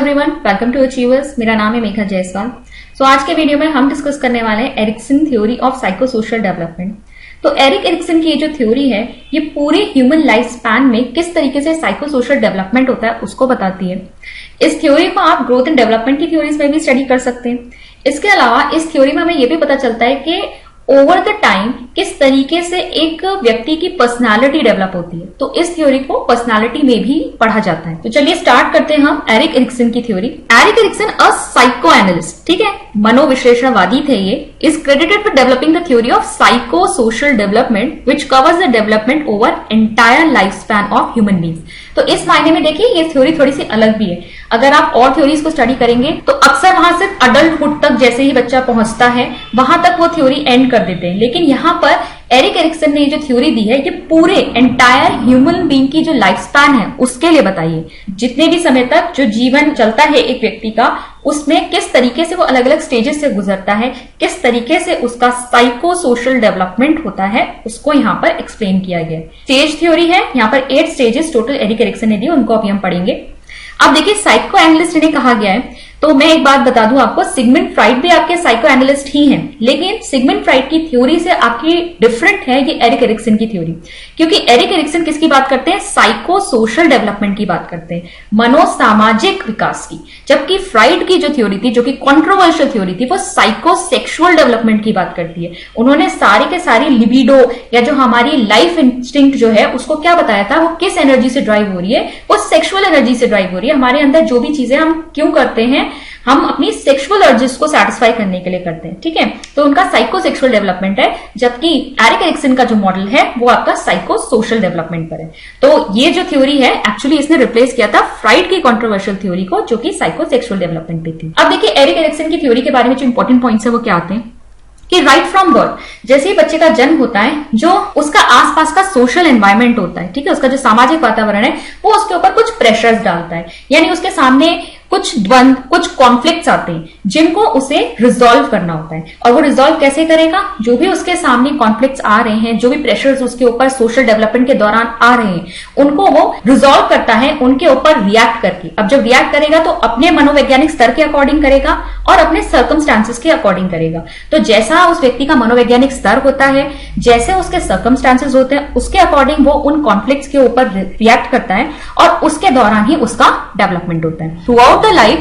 Everyone, welcome to achievers. मेरा नाम है मेघा जायसवाल। आज के वीडियो में हम डिस्कस करने वाले हैं Ericsson theory of psycho social development. तो एरिक एरिक्सन की ये जो थ्योरी है, ये पूरे ह्यूमन लाइफ स्पैन में किस तरीके से साइको सोशल डेवलपमेंट होता है उसको बताती है। इस थ्योरी को आप ग्रोथ एंड डेवलपमेंट की थ्योरीज में भी स्टडी कर सकते हैं। इसके अलावा इस थ्योरी में हमें यह भी पता चलता है कि ओवर द टाइम किस तरीके से एक व्यक्ति की पर्सनालिटी डेवलप होती है। तो इस थ्योरी को पर्सनालिटी में भी पढ़ा जाता है। तो चलिए स्टार्ट करते हैं हम एरिक एरिक्सन की theory. Erik Erikson a psycho analyst, ठीक है, मनोविश्लेषणवादी थे। ये is credited with developing the theory of psycho social development which covers the development over entire life span of human beings. तो इस मायने में देखिए ये थ्योरी थोड़ी सी अलग भी है। अगर आप और थ्योरीज को स्टडी करेंगे तो अक्सर वहां सिर्फ अडल्टहुड तक जैसे ही बच्चा पहुंचता है वहां तक वो थ्योरी एंड कर देते हैं, लेकिन यहाँ पर एरिक एरिक्सन ने जो थ्योरी दी है ये पूरे एंटायर ह्यूमन बीइंग की जो लाइफ स्पैन है उसके लिए बताइए। जितने भी समय तक जो जीवन चलता है एक व्यक्ति का, उसमें किस तरीके से वो अलग अलग स्टेजेस से गुजरता है, किस तरीके से उसका साइको सोशल डेवलपमेंट होता है, उसको यहाँ पर एक्सप्लेन किया गया है। स्टेज थ्योरी है, यहाँ पर 8 स्टेजेस टोटल एरिक एरिक्सन ने दी, उनको अभी हम पढ़ेंगे। अब देखिए साइको एनालिस्ट ने कहा गया है, तो मैं एक बात बता दूं आपको, सिगमंड फ्राइड भी आपके साइको एनालिस्ट ही हैं, लेकिन सिगमंड फ्राइड की थ्योरी से आपकी डिफरेंट है ये एरिक एरिक्सन की थ्योरी। क्योंकि एरिक एरिक्सन किसकी बात करते हैं? साइको सोशल डेवलपमेंट की बात करते हैं, मनोसामाजिक विकास की। जबकि फ्राइड की जो थ्योरी थी, जो कि कॉन्ट्रोवर्शियल थ्योरी थी, वो साइको सेक्सुअल डेवलपमेंट की बात करती है। उन्होंने सारी के सारी लिबिडो या जो हमारी लाइफ इंस्टिंक्ट जो है उसको क्या बताया था, वो किस एनर्जी से ड्राइव हो रही है, वो सेक्सुअल एनर्जी से ड्राइव हो रही है। हमारे अंदर जो भी चीजें हम क्यों करते हैं, हम अपनी सेक्सुअल अर्जेस को सेटिस्फाई करने के लिए करते हैं, ठीक है। तो उनका साइको सेक्सुअल डेवलपमेंट है, जबकि एरिक एरिक्सन का जो मॉडल है वो आपका साइको सोशल डेवलपमेंट पर है। तो ये जो थ्योरी है एक्चुअली इसने रिप्लेस किया था फ्राइड की कंट्रोवर्शियल थ्योरी को, जो कि साइको सेक्सुअल डेवलपमेंट पे थी। अब देखिए एरिक एरिक्सन की थ्योरी के बारे में जो इंपॉर्टेंट पॉइंट्स है वो क्या आते हैं कि राइट फ्रॉम बर्थ, जैसे ही बच्चे का जन्म होता है, जो उसका आसपास का सोशल एनवायरनमेंट होता है, ठीक है, उसका जो सामाजिक वातावरण है वो उसके ऊपर कुछ प्रेशर्स डालता है। यानी उसके सामने कुछ द्वंद, कुछ कॉन्फ्लिक्ट्स आते हैं जिनको उसे रिजॉल्व करना होता है। और वो रिजॉल्व कैसे करेगा? जो भी उसके सामने कॉन्फ्लिक्ट्स आ रहे हैं, जो भी प्रेशर्स उसके ऊपर सोशल डेवलपमेंट के दौरान आ रहे हैं, उनको वो रिजॉल्व करता है उनके ऊपर रिएक्ट करके। अब जब रिएक्ट करेगा तो अपने मनोवैज्ञानिक स्तर के अकॉर्डिंग करेगा और अपने सर्कमस्टांसेस के अकॉर्डिंग करेगा। तो जैसा उस व्यक्ति का मनोवैज्ञानिक स्तर होता है, जैसे उसके सर्कमस्टांसेस होते हैं, उसके अकॉर्डिंग वो उन कॉन्फ्लिक्ट्स के ऊपर रिएक्ट करता है और उसके दौरान ही उसका डेवलपमेंट होता है। Through out the life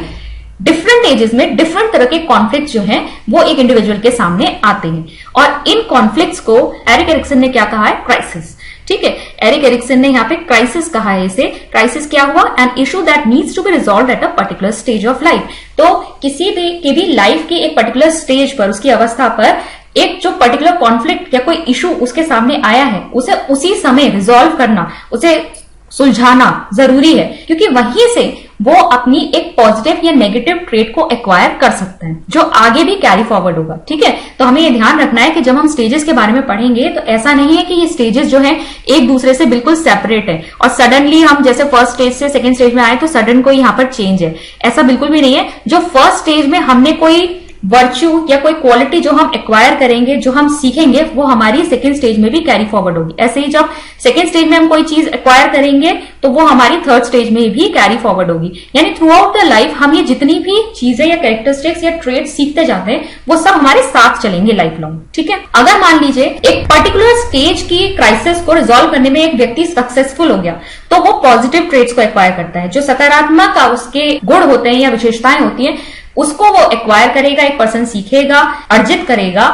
different ages में डिफरेंट तरह के कॉन्फ्लिक्ट्स जो हैं वो एक इंडिविजुअल के सामने आते हैं, और इन कॉन्फ्लिक्ट्स को एरिक एरिक्सन ने क्या कहा है? क्राइसिस, ठीक है। एरिक एरिक्सन ने यहाँ पे क्राइसिस कहा है इसे। क्राइसिस क्या हुआ? An issue that needs to be resolved at a particular stage of life. तो किसी भी लाइफ की एक पर्टिकुलर स्टेज पर, उसकी अवस्था पर एक जो पर्टिकुलर कॉन्फ्लिक्ट या कोई इशू उसके सामने आया है, उसे उसी समय रिजॉल्व करना, उसे सुलझाना जरूरी है, क्योंकि वहीं से वो अपनी एक पॉजिटिव या नेगेटिव ट्रेट को एक्वायर कर सकता है जो आगे भी कैरी फॉरवर्ड होगा, ठीक है। तो हमें ये ध्यान रखना है कि जब हम स्टेजेस के बारे में पढ़ेंगे तो ऐसा नहीं है कि ये स्टेजेस जो है एक दूसरे से बिल्कुल सेपरेट है और सडनली हम जैसे फर्स्ट स्टेज से सेकंड स्टेज में आए तो सडन कोई यहाँ पर चेंज है, ऐसा बिल्कुल भी नहीं है। जो फर्स्ट स्टेज में हमने कोई वर्च्यू या कोई क्वालिटी जो हम एक्वायर करेंगे, जो हम सीखेंगे, वो हमारी सेकंड स्टेज में भी कैरी फॉरवर्ड होगी। ऐसे ही जब सेकंड स्टेज में हम कोई चीज एक्वायर करेंगे तो वो हमारी थर्ड स्टेज में भी कैरी फॉरवर्ड होगी। यानी थ्रू आउट द लाइफ हम ये जितनी भी चीजें या कैरेक्टरिस्टिक्स या ट्रेट सीखते जाते हैं वो सब हमारे साथ चलेंगे लाइफ लॉन्ग, ठीक है। अगर मान लीजिए एक पर्टिकुलर स्टेज की क्राइसिस को रिजॉल्व करने में एक व्यक्ति सक्सेसफुल हो गया तो वो पॉजिटिव ट्रेट्स को एक्वायर करता है, जो सकारात्मक उसके गुण होते हैं या विशेषताएं होती हैं उसको वो एक्वायर करेगा, एक पर्सन सीखेगा, अर्जित करेगा,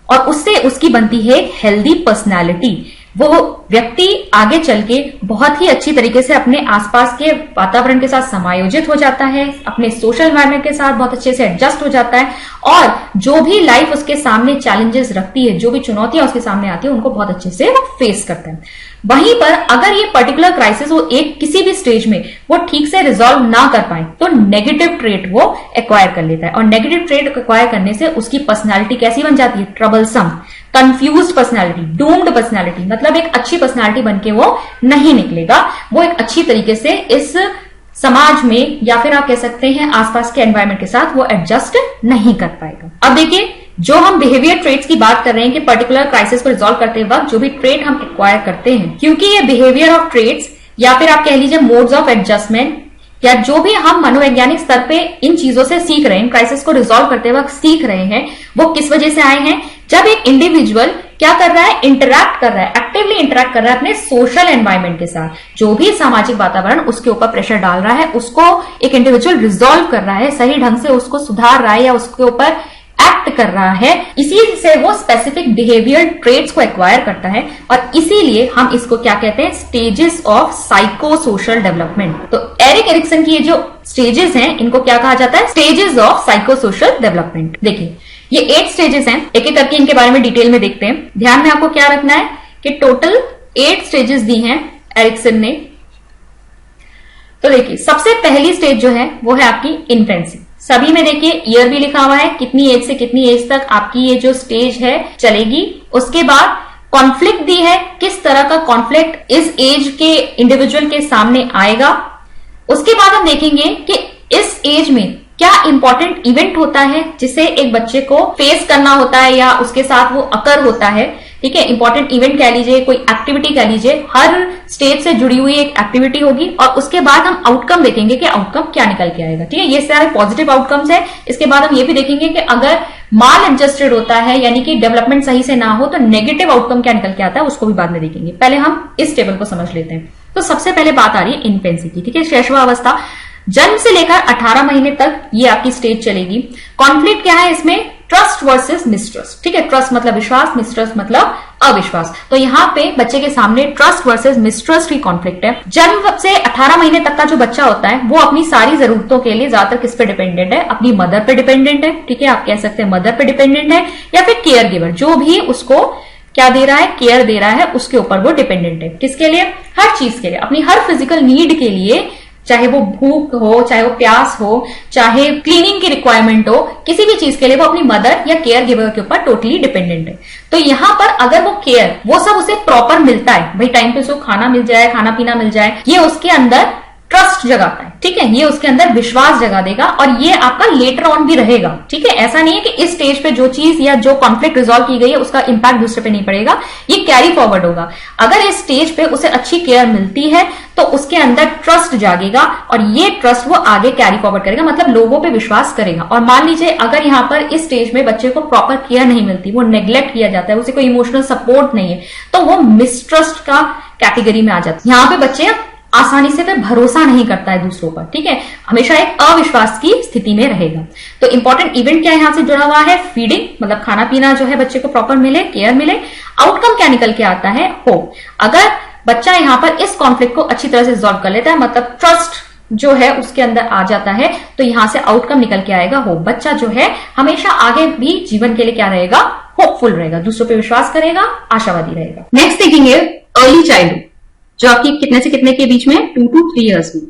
और उससे उसकी बनती है हेल्दी पर्सनैलिटी। वो व्यक्ति आगे चल के बहुत ही अच्छी तरीके से अपने आसपास के वातावरण के साथ समायोजित हो जाता है, अपने सोशल एनवायरनमेंट के साथ बहुत अच्छे से एडजस्ट हो जाता है, और जो भी लाइफ उसके सामने चैलेंजेस रखती है, जो भी चुनौतियां उसके सामने आती है, उनको बहुत अच्छे से वो फेस करता है। वहीं पर अगर ये पर्टिकुलर क्राइसिस वो एक किसी भी स्टेज में वो ठीक से रिजॉल्व ना कर पाए तो नेगेटिव ट्रेट वो एक्वायर कर लेता है, और नेगेटिव ट्रेट एक्वायर करने से उसकी पर्सनैलिटी कैसी बन जाती है? Troublesome, confused personality, doomed personality, मतलब एक अच्छी पर्सनैलिटी बनके वो नहीं निकलेगा। वो एक अच्छी तरीके से इस समाज में या फिर आप कह सकते हैं आसपास के एनवायरनमेंट के साथ वो एडजस्ट नहीं कर पाएगा। अब देखिए जो हम बिहेवियर ट्रेट्स की बात कर रहे हैं कि पर्टिकुलर क्राइसिस को रिजॉल्व करते वक्त जो भी ट्रेट हम एक्वायर करते हैं, क्योंकि ये बिहेवियर ऑफ ट्रेट्स या फिर आप कह लीजिए मोड्स ऑफ एडजस्टमेंट या जो भी हम मनोवैज्ञानिक स्तर पे इन चीजों से सीख रहे हैं, क्राइसिस को रिजॉल्व करते वक्त सीख रहे हैं, वो किस वजह से आए हैं? जब एक इंडिविजुअल क्या कर रहा है, इंटरैक्ट कर रहा है, एक्टिवली इंटरैक्ट कर रहा है अपने सोशल एनवायरमेंट के साथ, जो भी सामाजिक वातावरण उसके ऊपर प्रेशर डाल रहा है, उसको एक इंडिविजुअल रिजॉल्व कर रहा है, सही ढंग से उसको सुधार रहा है या उसके ऊपर एक्ट कर रहा है, इसी से वो स्पेसिफिक बिहेवियर ट्रेट्स को एक्वायर करता है। और इसीलिए हम इसको क्या कहते हैं, stages of psycho social development. तो एरिक एरिक्सन की ये जो स्टेजेस हैं, इनको क्या कहा जाता है, stages of psycho social development. देखिए ये 8 स्टेजेस हैं, एक एक करके इनके बारे में डिटेल में देखते हैं। ध्यान में आपको क्या रखना है कि टोटल 8 स्टेजेस दी हैं एरिक्सन ने। तो देखिए सबसे पहली स्टेज जो है वो है आपकी इन्फेंसी। सभी में देखिए ईयर भी लिखा हुआ है, कितनी एज से कितनी एज तक आपकी ये जो स्टेज है चलेगी। उसके बाद कॉन्फ्लिक्ट दी है, किस तरह का कॉन्फ्लिक्ट इस एज के इंडिविजुअल के सामने आएगा। उसके बाद हम देखेंगे कि इस एज में क्या इंपॉर्टेंट इवेंट होता है जिसे एक बच्चे को फेस करना होता है या उसके साथ वो अकर होता है। ठीक है, इंपॉर्टेंट इवेंट कह लीजिए, कोई एक्टिविटी कह लीजिए, हर स्टेज से जुड़ी हुई एक एक्टिविटी होगी। और उसके बाद हम आउटकम देखेंगे कि आउटकम क्या निकल के आएगा। ठीक है, ये सारे पॉजिटिव आउटकम्स है। इसके बाद हम ये भी देखेंगे कि अगर माल एडजस्टेड होता है यानी कि डेवलपमेंट सही से ना हो तो नेगेटिव आउटकम क्या निकल के आता है, उसको भी बाद में देखेंगे। पहले हम इस टेबल को समझ लेते हैं। तो सबसे पहले बात आ रही है इन्फेंसी की। ठीक है, शैशवावस्था, जन्म से लेकर 18 महीने तक ये आपकी स्टेज चलेगी। कॉन्फ्लिक्ट क्या है इसमें, ट्रस्ट वर्सेस मिसट्रस्ट। ठीक है, ट्रस्ट मतलब विश्वास, मिसट्रस्ट मतलब अविश्वास। तो यहाँ पे बच्चे के सामने ट्रस्ट वर्सेस मिसट्रस्ट की कॉन्फ्लिक्ट है। जन्म से 18 महीने तक का जो बच्चा होता है वो अपनी सारी जरूरतों के लिए ज्यादातर किस पे डिपेंडेंट है, अपनी मदर पे डिपेंडेंट है। ठीक है, आप कह सकते हैं मदर पे डिपेंडेंट है या फिर केयर गिवर, जो भी उसको क्या दे रहा है, केयर दे रहा है, उसके ऊपर वो डिपेंडेंट है। किसके लिए, हर चीज के लिए, अपनी हर फिजिकल नीड के लिए, चाहे वो भूख हो, चाहे वो प्यास हो, चाहे क्लीनिंग की रिक्वायरमेंट हो, किसी भी चीज के लिए वो अपनी मदर या केयर गिवर के ऊपर टोटली डिपेंडेंट है। तो यहां पर अगर वो केयर, वो सब उसे प्रॉपर मिलता है, भाई टाइम पे उसको खाना मिल जाए, खाना पीना मिल जाए, ये उसके अंदर ट्रस्ट जगाता है। ठीक है, ये उसके अंदर विश्वास जगा देगा और ये आपका लेटर ऑन भी रहेगा। ठीक है, ऐसा नहीं है कि इस स्टेज पे जो चीज या जो कॉन्फ्लिक्ट रिजॉल्व की गई है उसका इंपैक्ट दूसरे पे नहीं पड़ेगा, ये कैरी फॉरवर्ड होगा। अगर इस स्टेज पे उसे अच्छी केयर मिलती है तो उसके अंदर ट्रस्ट जागेगा और ये ट्रस्ट वो आगे कैरी फॉरवर्ड करेगा, मतलब लोगों पे विश्वास करेगा। और मान लीजिए अगर यहाँ पर इस स्टेज में बच्चे को प्रॉपर केयर नहीं मिलती, वो नेग्लेक्ट किया जाता है, उसे कोई इमोशनल सपोर्ट नहीं है, तो वो मिसट्रस्ट का कैटेगरी में आ जाता है। यहाँ पे बच्चे आसानी से फिर भरोसा नहीं करता है दूसरों पर। ठीक है, हमेशा एक अविश्वास की स्थिति में रहेगा। तो इंपॉर्टेंट इवेंट क्या यहां से जुड़ा हुआ है, फीडिंग, मतलब खाना पीना जो है बच्चे को प्रॉपर मिले, केयर मिले। आउटकम क्या निकल के आता है, होप। अगर बच्चा यहां पर इस कॉन्फ्लिक्ट को अच्छी तरह से रिजॉल्व कर लेता है, मतलब ट्रस्ट जो है उसके अंदर आ जाता है, तो यहां से आउटकम निकल के आएगा होप। बच्चा जो है हमेशा आगे भी जीवन के लिए क्या रहेगा, होपफुल रहेगा, दूसरों पर विश्वास करेगा, आशावादी रहेगा। नेक्स्ट देखेंगे अर्ली चाइल्डहुड, जो आपकी कितने से कितने के बीच में, 2 to 3 इयर्स में।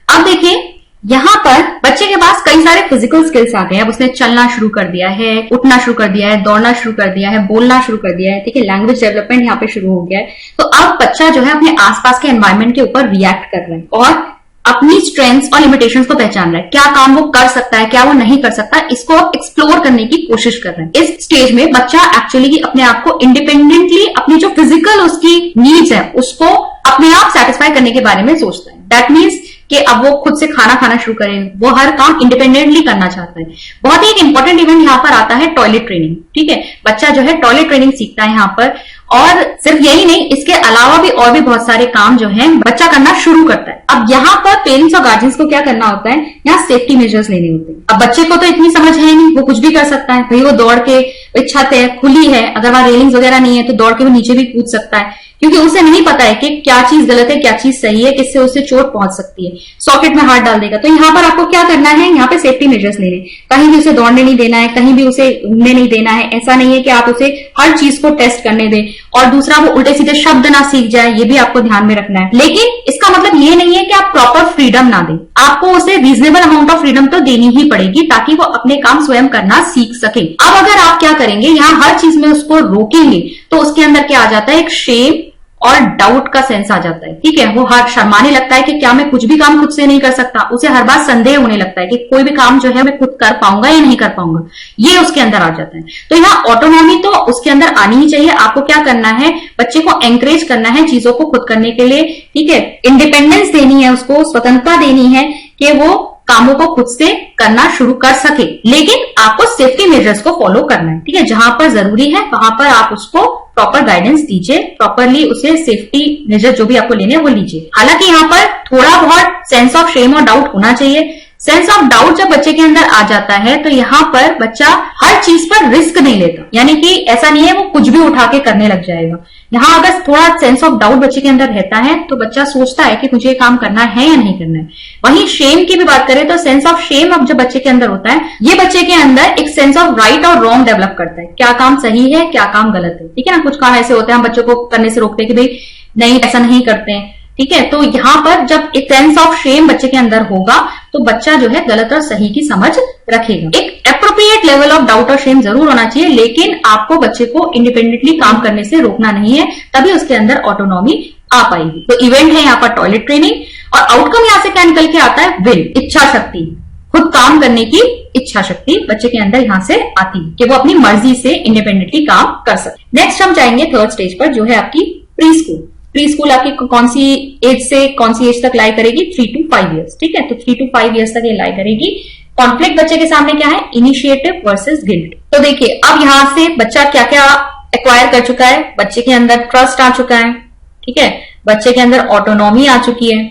अब देखिए यहां पर बच्चे के पास कई सारे फिजिकल स्किल्स आ गए हैं। अब उसने चलना शुरू कर दिया है, उठना शुरू कर दिया है, दौड़ना शुरू कर दिया है, बोलना शुरू कर दिया है। ठीक है, लैंग्वेज डेवलपमेंट यहाँ पे शुरू हो गया है। तो अब बच्चा जो है अपने आसपास के एनवायरमेंट के ऊपर रिएक्ट कर रहा है और अपनी स्ट्रेंथ्स और लिमिटेशंस को पहचान रहा है। क्या काम वो कर सकता है, क्या वो नहीं कर सकता, इसको आप एक्सप्लोर करने की कोशिश कर रहे हैं। इस स्टेज में बच्चा एक्चुअली अपने आप को इंडिपेंडेंटली अपनी जो फिजिकल उसकी नीड्स है उसको अपने आप सेटिस्फाई करने के बारे में सोचता है। दैट मीन्स कि अब वो खुद से खाना खाना शुरू करे, वो हर काम इंडिपेंडेंटली करना चाहता है। बहुत ही एक इंपॉर्टेंट इवेंट यहाँ पर आता है टॉयलेट ट्रेनिंग। ठीक है, बच्चा जो है टॉयलेट ट्रेनिंग सीखता है यहाँ पर। और सिर्फ यही नहीं, इसके अलावा भी और भी बहुत सारे काम जो है बच्चा करना शुरू करता है। अब यहाँ पर पेरेंट्स और गार्जियंस को क्या करना होता है, यहाँ सेफ्टी मेजर्स लेने होते हैं। अब बच्चे को तो इतनी समझ है नहीं, वो कुछ भी कर सकता है। भाई वो दौड़ के, छत है खुली है, अगर वहां रेलिंग्स वगैरह नहीं है तो दौड़ के वो नीचे भी कूद सकता है, क्योंकि उसे नहीं पता है कि क्या चीज गलत है, क्या चीज सही है, किससे उसे चोट पहुंच सकती है। सॉकेट में हाथ डाल देगा। तो यहाँ पर आपको क्या करना है, यहाँ पे सेफ्टी मेजर्स लेने, कहीं भी उसे दौड़ने नहीं देना है, कहीं भी उसे घूमने नहीं देना है। ऐसा नहीं है कि आप उसे हर चीज को टेस्ट करने दें। और दूसरा, वो उल्टे सीधे शब्द ना सीख जाए, ये भी आपको ध्यान में रखना है। लेकिन इसका मतलब ये नहीं है कि आप प्रॉपर फ्रीडम ना दें, आपको उसे रीजनेबल अमाउंट ऑफ फ्रीडम तो देनी ही पड़ेगी ताकि वो अपने काम स्वयं करना सीख सके। अब अगर आप क्या करेंगे, यहाँ हर चीज में उसको रोकेंगे तो उसके अंदर क्या आ जाता है, एक शेम और डाउट का सेंस आ जाता है। ठीक है, वो हर शर्माने लगता है कि क्या मैं कुछ भी काम खुद से नहीं कर सकता। उसे हर बार संदेह होने लगता है कि कोई भी काम जो है मैं खुद कर पाऊंगा या नहीं कर पाऊंगा, ये उसके अंदर आ जाता है। तो यहाँ ऑटोनॉमी तो उसके अंदर आनी ही चाहिए। आपको क्या करना है, बच्चे को एंकरेज करना है चीजों को खुद करने के लिए। ठीक है, इंडिपेंडेंस देनी है, उसको स्वतंत्रता देनी है कि वो कामों को खुद से करना शुरू कर सके, लेकिन आपको सेफ्टी मेजर्स को फॉलो करना है, ठीक है। जहां पर जरूरी है वहां पर आप उसको प्रॉपर गाइडेंस दीजिए, प्रॉपरली उसे सेफ्टी मेजर जो भी आपको लेने हैं वो लीजिए। हालांकि यहाँ पर थोड़ा बहुत सेंस ऑफ शेम और डाउट होना चाहिए। सेंस ऑफ डाउट जब बच्चे के अंदर आ जाता है तो यहाँ पर बच्चा हर चीज पर रिस्क नहीं लेता, यानी कि ऐसा नहीं है वो कुछ भी उठा के करने लग जाएगा। यहाँ अगर थोड़ा सेंस ऑफ डाउट बच्चे के अंदर रहता है तो बच्चा सोचता है कि मुझे ये काम करना है या नहीं करना है। वहीं शेम की भी बात करें तो सेंस ऑफ शेम अब जब बच्चे के अंदर होता है, ये बच्चे के अंदर एक सेंस ऑफ राइट और रॉन्ग डेवलप करता है, क्या काम सही है क्या काम गलत है, ठीक है ना। कुछ काम ऐसे होते हैं हम बच्चों को करने से रोकते हैं कि भाई नहीं ऐसा नहीं करते हैं, ठीक है। तो यहाँ पर जब एक सेंस ऑफ शेम बच्चे के अंदर होगा तो बच्चा जो है गलत और सही की समझ रखेगा। एक एप्रोप्रिएट लेवल ऑफ डाउट और शेम जरूर होना चाहिए, लेकिन आपको बच्चे को इंडिपेंडेंटली काम करने से रोकना नहीं है, तभी उसके अंदर ऑटोनॉमी आ पाएगी। तो इवेंट है यहाँ पर टॉयलेट ट्रेनिंग, और आउटकम यहाँ से क्या निकल के आता है, विल, इच्छा शक्ति, खुद काम करने की इच्छा शक्ति बच्चे के अंदर यहाँ से आती है कि वो अपनी मर्जी से इंडिपेंडेंटली काम कर सके। नेक्स्ट हम जाएंगे थर्ड स्टेज पर, जो है आपकी प्री स्कूल। प्री स्कूल आपकी कौन सी एज से कौन सी एज तक लाई करेगी, 3 to 5 ईयर्स, ठीक है। तो 3 to 5 ईयर्स तक ये लाई करेगी। कॉन्फ्लिक्ट बच्चे के सामने क्या है, इनिशिएटिव वर्सेस गिल्ट। तो देखिए अब यहां से बच्चा क्या क्या एक्वायर कर चुका है, बच्चे के अंदर ट्रस्ट आ चुका है, ठीक है, बच्चे के अंदर ऑटोनॉमी आ चुकी है,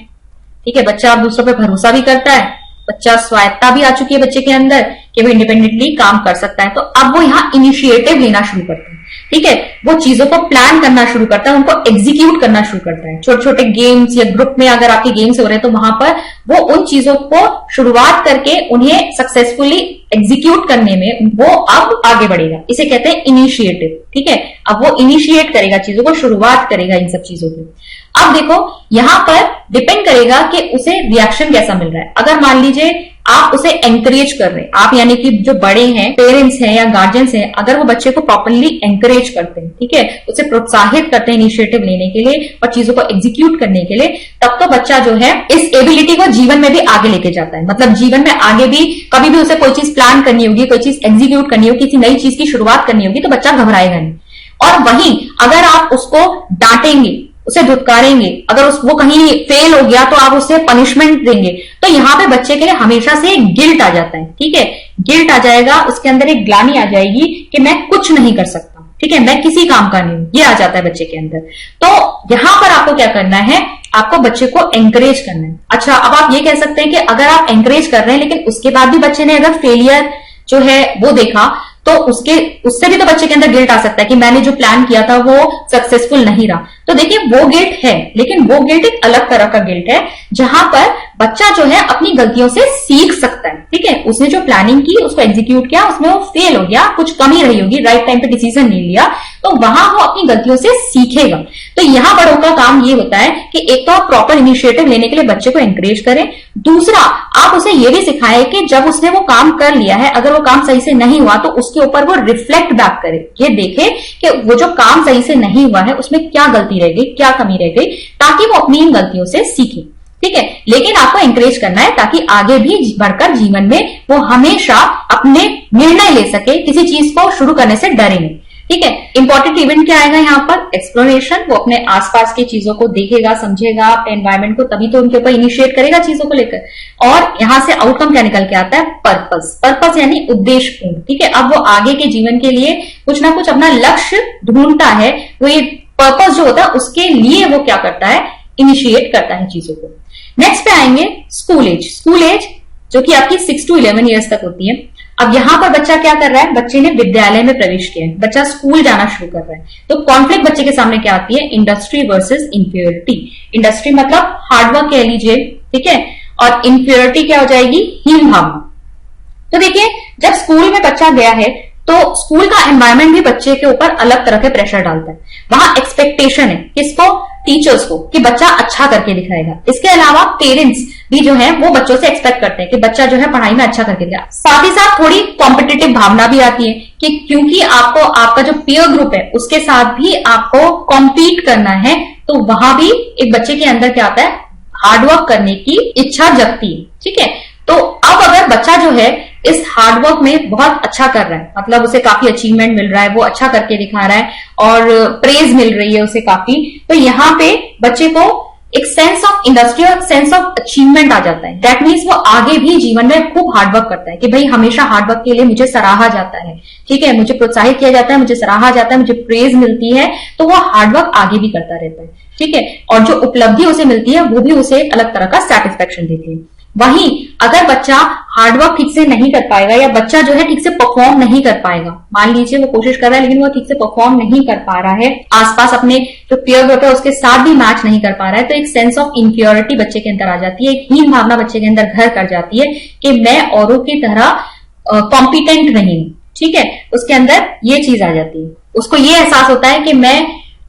ठीक है, बच्चा अब दूसरों पर भरोसा भी करता है, बच्चा स्वायत्ता भी आ चुकी है बच्चे के अंदर कि वो इंडिपेंडेंटली काम कर सकता है। तो अब वो यहाँ इनिशिएटिव लेना शुरू करता है, ठीक है, वो चीजों को प्लान करना शुरू करता है, उनको एग्जीक्यूट करना शुरू करता है। छोटे छोटे गेम्स या ग्रुप में अगर आपके गेम्स हो रहे हैं तो वहां पर वो उन चीजों को शुरुआत करके उन्हें सक्सेसफुली एग्जीक्यूट करने में वो अब आगे बढ़ेगा, इसे कहते हैं इनिशिएटिव, ठीक है। अब वो इनिशिएट करेगा, चीजों को शुरुआत करेगा इन सब चीजों की। अब देखो यहां पर डिपेंड करेगा कि उसे रिएक्शन कैसा मिल रहा है। अगर मान लीजिए आप उसे एंकरेज कर रहे हैं, आप यानी कि जो बड़े हैं, पेरेंट्स हैं या गार्जियंस हैं, अगर वो बच्चे को प्रॉपरली एंकरेज करते हैं, ठीक है, उसे प्रोत्साहित करते हैं इनिशिएटिव लेने के लिए और चीजों को एग्जीक्यूट करने के लिए, तब तो बच्चा जो है इस एबिलिटी को जीवन में भी आगे लेके जाता है। मतलब जीवन में आगे भी कभी भी उसे कोई चीज प्लान करनी होगी, कोई चीज एग्जीक्यूट करनी होगी, किसी नई चीज की शुरुआत करनी होगी तो बच्चा घबराएगा नहीं। और वहीं अगर आप उसको डांटेंगे, उसे धुतकारेंगे, अगर वो कहीं फेल हो गया तो आप उसे पनिशमेंट देंगे, तो यहाँ पे बच्चे के लिए हमेशा से गिल्ट आ जाता है, ठीक है, गिल्ट आ जाएगा, उसके अंदर एक ग्लानि आ जाएगी कि मैं कुछ नहीं कर सकता, ठीक है, मैं किसी काम का नहीं हूं, ये आ जाता है बच्चे के अंदर। तो यहां पर आपको क्या करना है, आपको बच्चे को एंकरेज करना है। अच्छा, अब आप ये कह सकते हैं कि अगर आप एंकरेज कर रहे हैं लेकिन उसके बाद भी बच्चे ने अगर फेलियर जो है वो देखा तो उससे भी तो बच्चे के अंदर गिल्ट आ सकता है कि मैंने जो प्लान किया था वो सक्सेसफुल नहीं रहा। तो देखिए वो गिल्ट है, लेकिन वो गिल्ट एक अलग तरह का गिल्ट है जहां पर बच्चा जो है अपनी गलतियों से सीख सकता है, ठीक है। उसने जो प्लानिंग की, उसको एग्जीक्यूट किया, उसमें वो फेल हो गया, कुछ कमी रही होगी, राइट टाइम पे डिसीजन नहीं लिया, तो वहां वो अपनी गलतियों से सीखेगा। तो यहां बड़ों का काम ये होता है कि एक तो आप प्रॉपर इनिशिएटिव लेने के लिए बच्चे को एंकरेज करें, दूसरा आप उसे ये भी सिखाएं कि जब उसने वो काम कर लिया है, अगर वो काम सही से नहीं हुआ तो उसके ऊपर वो रिफ्लेक्ट बैक करे, ये देखे कि वो जो काम सही से नहीं हुआ है उसमें क्या गलती रह गई, क्या कमी रह गई, ताकि वो अपनी इन गलतियों से सीखे, ठीक है। लेकिन आपको एंकरेज करना है ताकि आगे भी बढ़कर जीवन में वो हमेशा अपने निर्णय ले सके, किसी चीज को शुरू करने से डरे नहीं, ठीक है। इंपॉर्टेंट इवेंट क्या आएगा यहाँ पर, एक्सप्लोरेशन। वो अपने आसपास की चीजों को देखेगा, समझेगा, अपने एनवायरमेंट को, तभी तो उनके ऊपर इनिशिएट करेगा चीजों को लेकर। और यहां से आउटकम क्या निकल के आता है, पर्पस। पर्पस यानी उद्देश्यपूर्ण, ठीक है। अब वो आगे के जीवन के लिए कुछ ना कुछ अपना लक्ष्य ढूंढता है, वो ये पर्पस जो होता है उसके लिए वो क्या करता है, इनिशिएट करता है चीजों को। नेक्स्ट पे आएंगे स्कूल एज। स्कूल एज जो कि आपकी 6 to 11 ईयर्स तक होती है। अब यहां पर बच्चा क्या कर रहा है, बच्चे ने विद्यालय में प्रवेश किया है, बच्चा स्कूल जाना शुरू कर रहा है। तो कॉन्फ्लिक्ट बच्चे के सामने क्या आती है, इंडस्ट्री वर्सेस इंफीरियरिटी। इंडस्ट्री मतलब हार्डवर्क कह लीजिए, ठीक है, और इंफीरियरिटी क्या हो जाएगी, हीन भावना। तो देखिए जब स्कूल में बच्चा गया है तो स्कूल का एनवायरमेंट भी बच्चे के ऊपर अलग तरह के प्रेशर डालता है। वहां एक्सपेक्टेशन है किसको, टीचर्स को, कि बच्चा अच्छा करके दिखाएगा। इसके अलावा पेरेंट्स भी जो है वो बच्चों से एक्सपेक्ट करते हैं कि बच्चा जो है पढ़ाई में अच्छा करके दिखाए। साथ ही साथ थोड़ी कॉम्पिटिटिव भावना भी आती है कि क्योंकि आपको आपका जो पीयर ग्रुप है उसके साथ भी आपको कॉम्पीट करना है, तो वहां भी एक बच्चे के अंदर क्या आता है, हार्डवर्क करने की इच्छा जगती है, ठीक है। तो अब अगर बच्चा जो है इस हार्डवर्क में बहुत अच्छा कर रहा है, मतलब उसे काफी अचीवमेंट मिल रहा है, वो अच्छा करके दिखा रहा है और प्रेज मिल रही है उसे काफी, तो यहाँ पे बच्चे को एक सेंस ऑफ इंडस्ट्री और सेंस ऑफ अचीवमेंट आ जाता है। दैट मीन्स वो आगे भी जीवन में खूब हार्डवर्क करता है कि भाई हमेशा हार्डवर्क के लिए मुझे सराहा जाता है, ठीक है, मुझे प्रोत्साहित किया जाता है, मुझे सराहा जाता है, मुझे प्रेज मिलती है, तो वो हार्डवर्क आगे भी करता रहता है, ठीक है। और जो उपलब्धि उसे मिलती है वो भी उसे एक अलग तरह का सेटिस्फेक्शन देती है। वहीं अगर बच्चा हार्डवर्क ठीक से नहीं कर पाएगा या बच्चा जो है ठीक से परफॉर्म नहीं कर पाएगा, मान लीजिए वो कोशिश कर रहा है लेकिन वो ठीक से परफॉर्म नहीं कर पा रहा है, आसपास अपने जो पीयर ग्रुप है उसके साथ भी मैच नहीं कर पा रहा है, तो एक सेंस ऑफ इनफ्eriority बच्चे के अंदर आ जाती है, एक हीन भावना बच्चे के अंदर घर कर जाती है कि मैं औरों की तरह कॉम्पिटेंट नहीं हूं, ठीक है। उसके अंदर ये चीज आ जाती है, उसको ये एहसास होता है कि मैं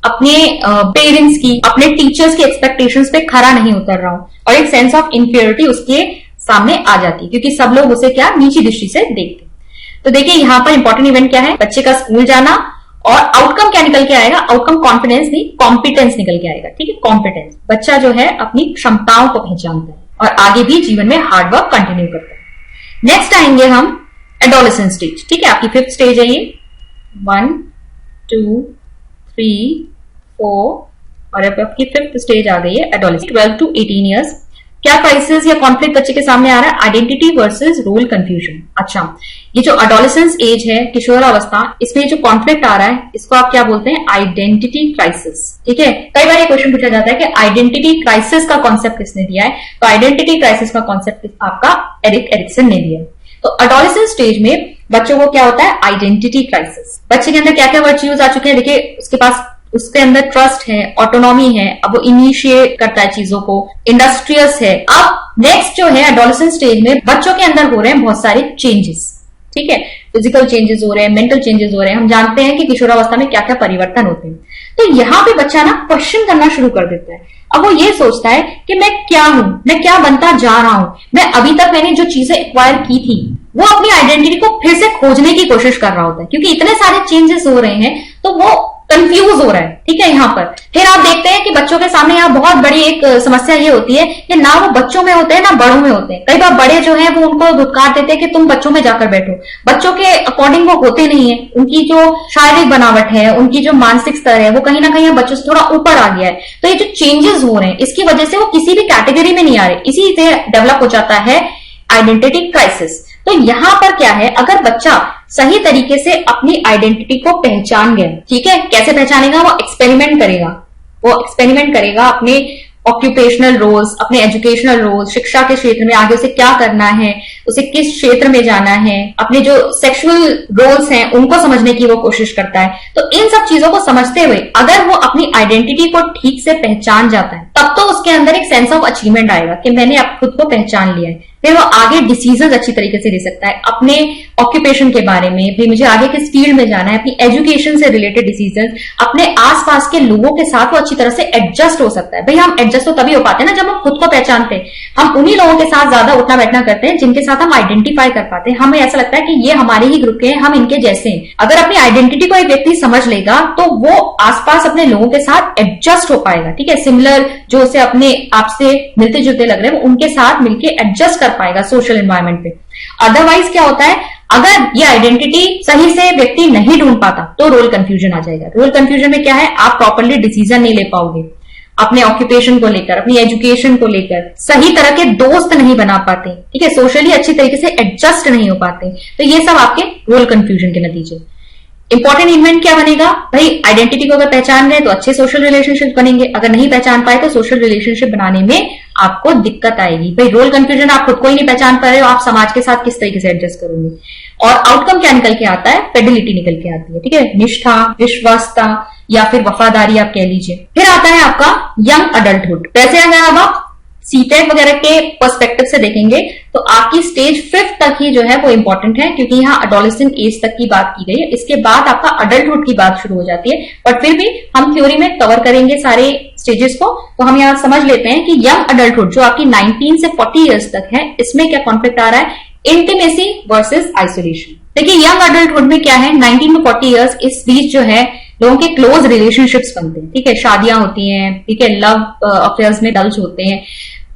अपने पेरेंट्स की, अपने टीचर्स की एक्सपेक्टेशंस पे खरा नहीं उतर रहा हूं, और एक सेंस ऑफ इनफ्eriority उसके सामने आ जाती है क्योंकि सब लोग उसे क्या नीची दृष्टि से देखते हैं। तो देखिए यहाँ पर इंपॉर्टेंट इवेंट क्या है, बच्चे का स्कूल जाना, और आउटकम क्या निकल के आएगा, आउटकम कॉन्फिडेंस नहीं कॉम्पिटेंस निकल के आएगा, ठीक है, कॉम्पिटेंस। बच्चा जो है अपनी क्षमताओं को पहचानता है और आगे भी जीवन में हार्डवर्क कंटिन्यू करता है। नेक्स्ट आएंगे हम एडोलेसेंस स्टेज, ठीक है, आपकी 5th स्टेज है ये, 1 2 3 4 और अब आपकी 5th स्टेज आ गई है एडोलेसेंस, 12 to 18 ईयर्स। क्या क्राइसिस या कॉन्फ्लिक्ट बच्चे के सामने आ रहा है, आइडेंटिटी वर्सेस रोल कंफ्यूजन। अच्छा, ये जो एडोलेसेंस एज है, किशोरावस्था, इसमें जो कॉन्फ्लिक्ट आ रहा है इसको आप क्या बोलते हैं, आइडेंटिटी क्राइसिस, ठीक है। कई बार ये क्वेश्चन पूछा जाता है कि आइडेंटिटी क्राइसिस का कॉन्सेप्ट किसने दिया है, तो आइडेंटिटी क्राइसिस का कॉन्सेप्ट आपका एरिक एरिक्सन ने दिया है। तो एडोलेसेंस स्टेज में बच्चों को क्या होता है, आइडेंटिटी क्राइसिस। बच्चे के अंदर क्या क्या वर्च्यूज आ चुके हैं, देखिए उसके पास, उसके अंदर ट्रस्ट है, ऑटोनॉमी है, अब वो इनिशिएट करता है चीजों को, इंडस्ट्रियस है। अब नेक्स्ट जो है एडोलेसेंस स्टेज में बच्चों के अंदर हो रहे हैं बहुत सारे चेंजेस, ठीक है, फिजिकल चेंजेस हो रहे हैं, मेंटल चेंजेस हो रहे हैं। हम जानते हैं कि किशोरावस्था में क्या क्या परिवर्तन होते हैं, तो यहाँ पे बच्चा ना क्वेश्चन करना शुरू कर देता है। अब वो ये सोचता है कि मैं क्या हूं, मैं क्या बनता जा रहा हूं, मैं अभी तक मैंने जो चीजें एक्वायर की थी वो अपनी आइडेंटिटी को फिर से खोजने की कोशिश कर रहा होता है, क्योंकि इतने सारे चेंजेस हो रहे हैं तो वो कंफ्यूज हो रहा है, ठीक है। यहाँ पर फिर आप देखते हैं कि बच्चों के सामने यहाँ बहुत बड़ी एक समस्या ये होती है कि ना वो बच्चों में होते हैं ना बड़ों में होते हैं। कई बार बड़े जो है वो उनको धुतकार देते हैं कि तुम बच्चों में जाकर बैठो, बच्चों के अकॉर्डिंग वो होते नहीं है, उनकी जो शारीरिक बनावट है, उनकी जो मानसिक स्तर है वो कहीं ना कहीं बच्चों से थोड़ा ऊपर आ गया है। तो ये जो चेंजेस हो रहे हैं इसकी वजह से वो किसी भी कैटेगरी में नहीं आ रहे, इसी से डेवलप हो जाता है आइडेंटिटी क्राइसिस। तो यहां पर क्या है, अगर बच्चा सही तरीके से अपनी आइडेंटिटी को पहचान गया, ठीक है, कैसे पहचानेगा, वो एक्सपेरिमेंट करेगा, वो एक्सपेरिमेंट करेगा अपने ऑक्यूपेशनल रोल्स, अपने एजुकेशनल रोल्स, शिक्षा के क्षेत्र में आगे उसे क्या करना है, उसे किस क्षेत्र में जाना है, अपने जो सेक्सुअल रोल्स हैं उनको समझने की वो कोशिश करता है। तो इन सब चीजों को समझते हुए अगर वो अपनी आइडेंटिटी को ठीक से पहचान जाता है तब तो उसके अंदर एक सेंस ऑफ अचीवमेंट आएगा कि मैंने अब खुद को पहचान लिया है। फिर वो आगे डिसीजन अच्छी तरीके से ले सकता है अपने ऑक्यूपेशन के बारे में, भाई मुझे आगे किस फील्ड में जाना है, अपनी एजुकेशन से रिलेटेड डिसीजन, अपने आसपास के लोगों के साथ वो अच्छी तरह से एडजस्ट हो सकता है। भाई हम एडजस्ट तो तभी हो पाते हैं ना जब हम खुद को पहचानते हैं। हम उन्हीं लोगों के साथ ज्यादा उठना बैठना करते हैं जिनके साथ हम आइडेंटिफाई कर पाते हैं, हमें ऐसा लगता है कि ये हमारे ही ग्रुप के हैं, हम इनके जैसे हैं। अगर अपनी आइडेंटिटी को एक व्यक्ति समझ लेगा तो वो आसपास अपने लोगों के साथ एडजस्ट हो पाएगा, ठीक है, सिमिलर जो उसे अपने आप से मिलते जुलते लग रहे हैं वो उनके साथ मिलके एडजस्ट कर पाएगा सोशल एनवायरनमेंट पे। अदरवाइज क्या होता है, अगर ये आइडेंटिटी सही से व्यक्ति नहीं ढूंढ पाता तो रोल कंफ्यूजन आ जाएगा। रोल कंफ्यूजन में क्या है, आप प्रॉपरली डिसीजन नहीं ले पाओगे, अपने ऑक्यूपेशन को लेकर, अपनी एजुकेशन को लेकर सही तरह के दोस्त नहीं बना पाते, ठीक है, सोशली अच्छी तरीके से एडजस्ट नहीं हो पाते। तो ये सब आपके रोल कंफ्यूजन के नतीजे। इंपॉर्टेंट इवेंट क्या बनेगा, भाई आइडेंटिटी को अगर पहचान गए तो अच्छे सोशल रिलेशनशिप बनेंगे, अगर नहीं पहचान पाए तो सोशल रिलेशनशिप बनाने में आपको दिक्कत आएगी। भाई रोल कंफ्यूजन, आप खुद को ही नहीं पहचान पा रहे हो, आप समाज के साथ किस तरीके से एडजस्ट करोगे। और आउटकम क्या निकल के आता है, फिडेलिटी निकल के आती है, ठीक है, निष्ठा, विश्वासता या फिर वफादारी आप कह लीजिए। फिर आता है आपका यंग अडल्टहुड। वैसे अगर अब आप सीटेट वगैरह के पर्सपेक्टिव से देखेंगे तो आपकी स्टेज 5 तक ही जो है वो इंपॉर्टेंट है, क्योंकि यहाँ एडोलेसेंट एज तक की बात की गई है। इसके बाद आपका अडल्टहुड की बात शुरू हो जाती है, बट फिर भी हम थ्योरी में कवर करेंगे सारे स्टेजेस को। तो हम यहाँ समझ लेते हैं कि यंग अडल्टहुड जो आपकी 19 से 40 ईयर्स तक है, इसमें क्या कॉन्फ्लिक्ट आ रहा है, इंटीमेसी वर्सेस आइसोलेशन। देखिए यंग अडल्टहुड में क्या है, 19 to 40 ईयर्स, इस बीच जो है लोगों के क्लोज रिलेशनशिप्स बनते हैं, ठीक है, शादियां होती हैं, ठीक है, लव अफेयर्स में डल्ज होते हैं,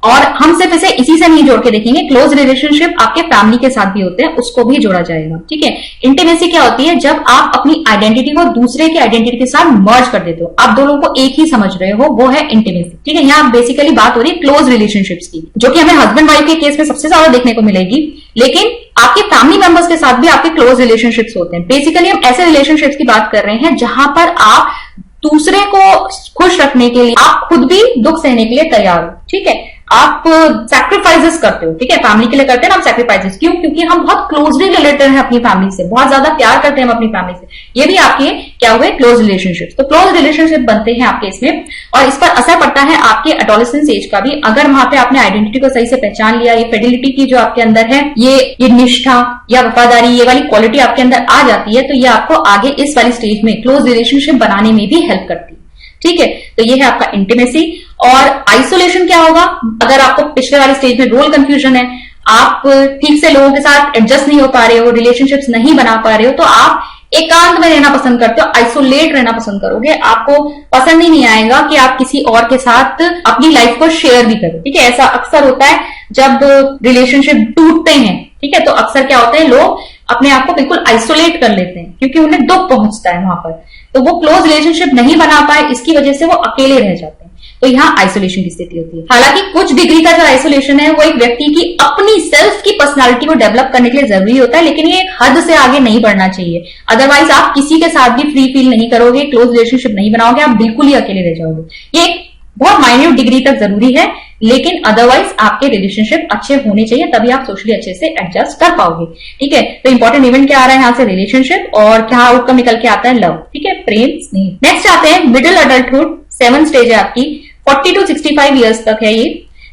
और हम सिर्फ इसे इसी से नहीं जोड़ के देखेंगे, क्लोज रिलेशनशिप आपके फैमिली के साथ भी होते हैं, उसको भी जोड़ा जाएगा। ठीक है, इंटीमेसी क्या होती है? जब आप अपनी आइडेंटिटी को दूसरे की आइडेंटिटी के साथ मर्ज कर देते हो, आप दोनों को एक ही समझ रहे हो, वो है इंटीमेसी। ठीक है, यहाँ बेसिकली बात हो रही है क्लोज रिलेशनशिप्स की, जो कि हमें हस्बैंड वाइफ के केस में सबसे ज्यादा देखने को मिलेगी, लेकिन आपके फैमिली मेंबर्स के साथ भी आपके क्लोज रिलेशनशिप्स होते हैं। बेसिकली हम ऐसे रिलेशनशिप्स की बात कर रहे हैं जहां पर आप दूसरे को खुश रखने के लिए आप खुद भी दुख सहने के लिए तैयार हो। ठीक है, आप सैक्रिफाइसेस करते हो। ठीक है, फैमिली के लिए करते हैं ना हम सैक्रिफाइसेस, क्यों? क्योंकि हम बहुत क्लोजली रिलेटेड हैं अपनी फैमिली से, बहुत ज्यादा प्यार करते हैं हम अपनी फैमिली से। ये भी आपके क्या हुए? Close relationship. तो क्लोज रिलेशनशिप बनते हैं आपके इसमें, और इस पर असर पड़ता है आपके एडोलेसेंस एज का भी। अगर वहां पे आपने आइडेंटिटी को सही से पहचान लिया, ये फिडेलिटी की जो आपके अंदर है, ये निष्ठा या वफादारी, ये वाली क्वालिटी आपके अंदर आ जाती है, तो ये आपको आगे इस वाली स्टेज में क्लोज रिलेशनशिप बनाने में भी हेल्प करती है। ठीक है, तो ये है आपका इंटीमेसी। और आइसोलेशन क्या होगा? अगर आपको पिछले वाली स्टेज में रोल कंफ्यूजन है, आप ठीक से लोगों के साथ एडजस्ट नहीं हो पा रहे हो, रिलेशनशिप्स नहीं बना पा रहे हो, तो आप एकांत में रहना पसंद करते हो, आइसोलेट रहना पसंद करोगे। आपको पसंद ही नहीं आएगा कि आप किसी और के साथ अपनी लाइफ को शेयर भी करो। ठीक है, ऐसा अक्सर होता है जब रिलेशनशिप टूटते हैं। ठीक है, तो अक्सर क्या होता है, लोग अपने आप को बिल्कुल आइसोलेट कर लेते हैं क्योंकि उन्हें दुख पहुंचता है वहां पर, तो वो क्लोज रिलेशनशिप नहीं बना पाए, इसकी वजह से वो अकेले रह जाते हैं। तो यहाँ आइसोलेशन की स्थिति होती है। हालांकि कुछ डिग्री का जो आइसोलेशन है वो एक व्यक्ति की अपनी सेल्फ की पर्सनालिटी को डेवलप करने के लिए जरूरी होता है, लेकिन ये एक हद से आगे नहीं बढ़ना चाहिए। अदरवाइज आप किसी के साथ भी फ्री फील नहीं करोगे, क्लोज रिलेशनशिप नहीं बनाओगे, आप बिल्कुल ही अकेले रह जाओगे। ये एक बहुत माइन्यूट डिग्री तक जरूरी है, लेकिन अदरवाइज आपके रिलेशनशिप अच्छे होने चाहिए, तभी आप सोशली अच्छे से एडजस्ट कर पाओगे। ठीक है, तो इंपॉर्टेंट इवेंट क्या आ रहा है यहाँ से? रिलेशनशिप, और क्या आउटकम निकल के आता है? लव। ठीक है, प्रेम, स्नेह। नेक्स्ट आते हैं मिडिल अडल्टहुड, 7th स्टेज है आपकी, 40 to 65 ईयर्स तक है ये।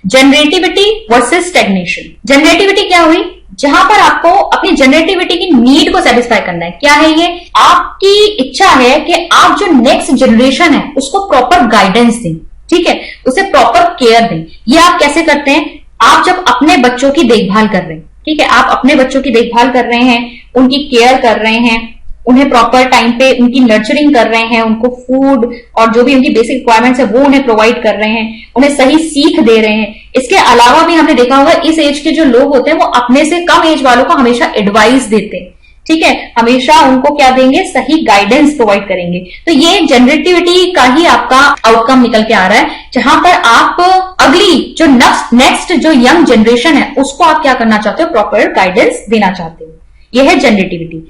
Generativity versus stagnation. जनरेटिविटी क्या हुई? जहां पर आपको अपनी जनरेटिविटी की नीड को सेटिस्फाई करना है। क्या है ये? आपकी इच्छा है कि आप जो नेक्स्ट जनरेशन है उसको प्रॉपर गाइडेंस दें। ठीक है, उसे प्रॉपर केयर दें। ये आप कैसे करते हैं? आप जब अपने बच्चों की देखभाल कर रहे हैं, ठीक है, आप अपने बच्चों की देखभाल कर रहे हैं, उनकी केयर कर रहे हैं, उन्हें प्रॉपर टाइम पे उनकी नर्चरिंग कर रहे हैं, उनको फूड और जो भी उनकी बेसिक रिक्वायरमेंट्स है वो उन्हें प्रोवाइड कर रहे हैं, उन्हें सही सीख दे रहे हैं। इसके अलावा भी हमने देखा होगा इस एज के जो लोग होते हैं वो अपने से कम एज वालों को हमेशा एडवाइस देते हैं। ठीक है, हमेशा उनको क्या देंगे? सही गाइडेंस प्रोवाइड करेंगे। तो ये जनरेटिविटी का ही आपका आउटकम निकल के आ रहा है, जहां पर आप अगली जो नेक्स्ट जो यंग जनरेशन है उसको आप क्या करना चाहते हो? प्रॉपर गाइडेंस देना चाहते हो। यह है जनरेटिविटी।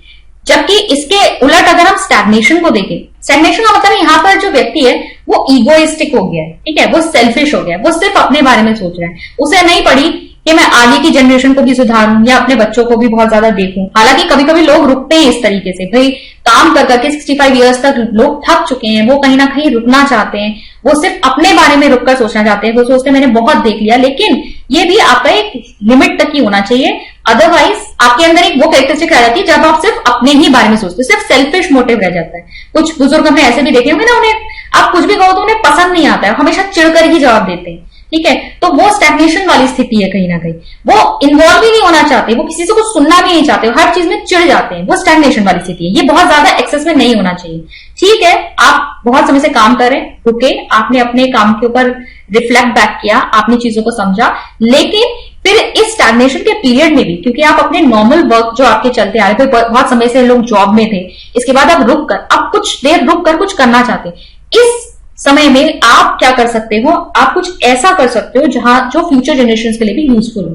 जबकि इसके उलट अगर हम स्टैग्नेशन को देखें, स्टैग्नेशन का मतलब यहाँ पर जो व्यक्ति है वो ईगोइस्टिक हो गया है। ठीक है, वो सेल्फिश हो गया है, वो सिर्फ अपने बारे में सोच रहा है। उसे नहीं पड़ी कि मैं आगे की जनरेशन को भी सुधारूं या अपने बच्चों को भी बहुत ज्यादा देखूं। हालांकि कभी कभी लोग रुकते हैं इस तरीके से, भाई काम कर करके 65 ईयर्स तक लोग थक चुके हैं, वो कहीं ना कहीं रुकना चाहते हैं, वो सिर्फ अपने बारे में रुककर सोचना चाहते हैं, वो सोचते हैं मैंने बहुत देख लिया। लेकिन ये भी आपका एक लिमिट तक ही होना चाहिए, अदरवाइज आपके अंदर एक वो कैरेक्टरिस्टिक आ जाती है जब आप सिर्फ अपने ही बारे में सोचते हो, सिर्फ सेल्फिश मोटिव रह जाता है। कुछ बुजुर्ग हमने ऐसे भी देखे होंगे ना, उन्हें आप कुछ भी कहो तो उन्हें पसंद नहीं आता है, हमेशा चिढ़कर ही जवाब देते हैं। ठीक है, तो वो स्टैग्नेशन वाली स्थिति है। कहीं ना कहीं वो इन्वॉल्व ही नहीं होना चाहते, वो किसी से कुछ सुनना भी नहीं चाहते, हर चीज में चिढ़ जाते हैं, वो स्टैग्नेशन वाली स्थिति है। ये बहुत ज्यादा एक्सेस में नहीं होना चाहिए। ठीक है, आप बहुत समय से काम कर रहे हैं, रुके, आपने अपने काम के ऊपर रिफ्लेक्ट बैक किया, आपने चीजों को समझा, लेकिन फिर इस स्टैग्नेशन के पीरियड में भी, क्योंकि आप अपने नॉर्मल वर्क जो आपके चलते आ रहे थे, बहुत समय से लोग जॉब में थे, इसके बाद आप रुक कर, आप कुछ देर रुक कर कुछ करना चाहते हैं, इस समय में आप क्या कर सकते हो? आप कुछ ऐसा कर सकते हो जहां जो फ्यूचर जनरेशन के लिए भी यूजफुल हो।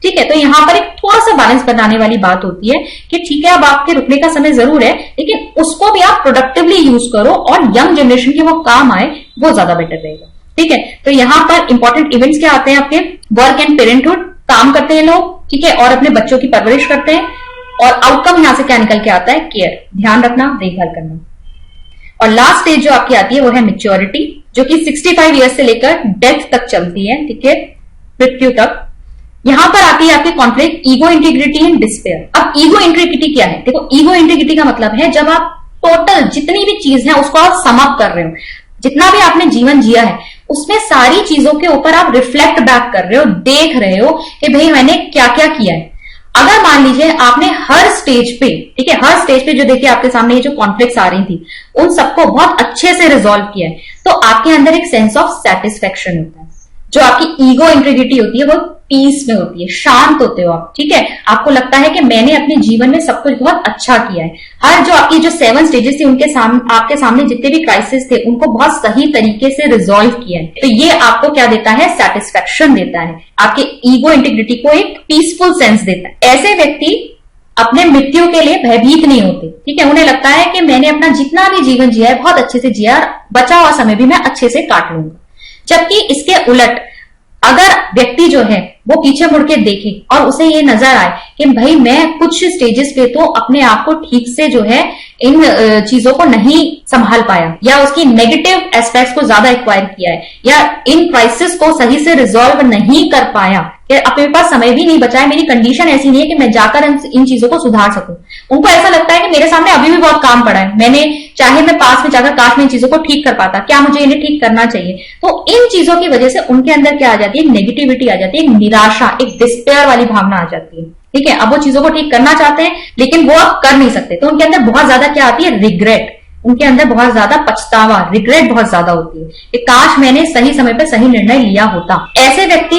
ठीक है, तो यहां पर एक थोड़ा सा बैलेंस बनाने वाली बात होती है कि ठीक है, अब आपके रुकने का समय जरूर है, लेकिन उसको भी आप प्रोडक्टिवली यूज करो और यंग जनरेशन के वो काम आए, वो ज्यादा बेटर रहेगा। ठीक है, तो यहां पर इंपॉर्टेंट इवेंट्स क्या आते हैं आपके? वर्क एंड पेरेंटहुड, काम करते हैं लोग, ठीक है, और अपने बच्चों की परवरिश करते हैं, और आउटकम यहां से क्या निकल के आता है? केयर, ध्यान रखना, देखभाल करना। और लास्ट स्टेज जो आपकी आती है वो है मैच्योरिटी, जो कि 65 ईयर्स से लेकर डेथ तक चलती है। ठीक है, मृत्यु तक। यहां पर आती है आपकी conflict, ego integrity and despair. अब ईगो इंटीग्रिटी क्या है? देखो, ईगो इंटीग्रिटी का मतलब है जब आप टोटल जितनी भी चीज है उसको आप समाप्त कर रहे हो, जितना भी आपने जीवन जिया है उसमें सारी चीजों के ऊपर आप रिफ्लेक्ट बैक कर रहे हो, देख रहे हो कि भाई मैंने क्या क्या किया है। अगर मान लीजिए आपने हर स्टेज पे, ठीक है, हर स्टेज पे जो देखिए आपके सामने ये जो कॉन्फ्लिक्ट्स आ रही थी उन सबको बहुत अच्छे से रिजॉल्व किया है, तो आपके अंदर एक सेंस ऑफ सेटिस्फेक्शन होता है। जो आपकी ईगो इंटीग्रिटी होती है वो पीस में होती है, शांत होते हो आप, ठीक है। आपको लगता है कि मैंने अपने जीवन में सब कुछ बहुत अच्छा किया है। हर जो आपकी जो 7 स्टेजेस थी उनके सामने, आपके सामने जितने भी क्राइसिस थे उनको बहुत सही तरीके से रिजॉल्व किया है। तो ये आपको क्या देता है, सेटिस्फेक्शन देता है, आपके ईगो इंटीग्रिटी को एक पीसफुल सेंस देता है। ऐसे व्यक्ति अपने मृत्यु के लिए भयभीत नहीं होते, ठीक है। उन्हें लगता है कि मैंने अपना जितना भी जीवन जिया है बहुत अच्छे से जिया और बचा हुआ समय भी मैं अच्छे से काट लूंगा। जबकि इसके उलट अगर व्यक्ति जो है वो पीछे मुड़ के देखे और उसे ये नजर आए कि भाई मैं कुछ स्टेजेस पे तो अपने आप को ठीक से जो है इन चीजों को नहीं संभाल पाया, या उसकी नेगेटिव एस्पेक्ट्स को ज्यादा एक्वायर किया है, या इन क्राइसिस को सही से रिजॉल्व नहीं कर पाया, कि अपने पास समय भी नहीं बचा है, मेरी कंडीशन ऐसी नहीं है कि मैं जाकर इन चीजों को सुधार सकूं। उनको ऐसा लगता है कि मेरे सामने अभी भी बहुत काम पड़ा है, मैंने चाहे मैं पास में जाकर काश में इन चीजों को ठीक कर पाता, क्या मुझे इन्हें ठीक करना चाहिए। तो इन चीजों की वजह से उनके अंदर क्या आ जाती है, नेगेटिविटी आ जाती है, एक निराशा, एक डिस्पेयर वाली भावना आ जाती है, ठीक है। अब वो चीजों को ठीक करना चाहते हैं लेकिन वो अब कर नहीं सकते, तो उनके अंदर बहुत ज्यादा क्या आती है, रिग्रेट। उनके अंदर बहुत ज्यादा पछतावा, रिग्रेट बहुत ज्यादा होती है कि काश मैंने सही समय पर सही निर्णय लिया होता। ऐसे व्यक्ति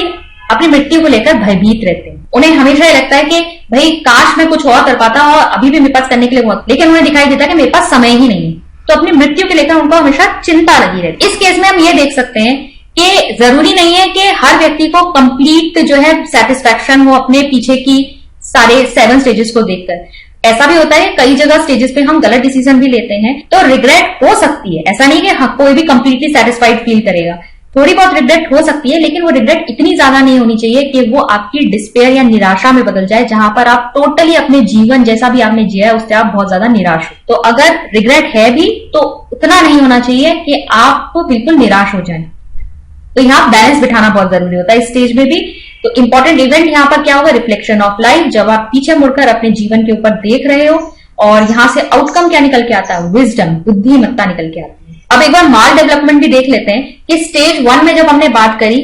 अपनी मृत्यु को लेकर भयभीत रहते हैं। उन्हें हमेशा ये लगता है कि भाई काश मैं कुछ और कर पाता और अभी भी मेरे पास करने के लिए बहुत, लेकिन उन्हें दिखाई देता है कि मेरे पास समय ही नहीं है। तो अपनी मृत्यु को लेकर उनको हमेशा चिंता लगी रहती है। इस केस में हम ये देख सकते हैं कि जरूरी नहीं है कि हर व्यक्ति को कंप्लीट जो है सेटिस्फेक्शन हो अपने पीछे की सारे 7 स्टेजेस को देखकर। ऐसा भी होता है कई जगह स्टेजेस पे हम गलत डिसीजन भी लेते हैं तो रिग्रेट हो सकती है। ऐसा नहीं कि कोई भी कंप्लीटली सेटिस्फाइड फील करेगा, थोड़ी बहुत रिग्रेट हो सकती है, लेकिन वो रिग्रेट इतनी ज्यादा नहीं होनी चाहिए कि वो आपकी डिस्पेयर या निराशा में बदल जाए, जहां पर आप टोटली अपने जीवन जैसा भी आपने जिया है उससे आप बहुत ज्यादा निराश हो। तो अगर रिग्रेट है भी तो उतना नहीं होना चाहिए कि आपको बिल्कुल निराश हो जाए। तो यहाँ बैलेंस बिठाना बहुत जरूरी होता है इस स्टेज में भी। तो इंपॉर्टेंट इवेंट यहाँ पर क्या होगा, रिफ्लेक्शन ऑफ लाइफ, जब आप पीछे मुड़कर अपने जीवन के ऊपर देख रहे हो और यहां से आउटकम क्या निकल के आता है, विजडम, बुद्धिमत्ता निकल के आती है। अब एक बार माल डेवलपमेंट भी देख लेते हैं कि स्टेज 1 में जब हमने बात करी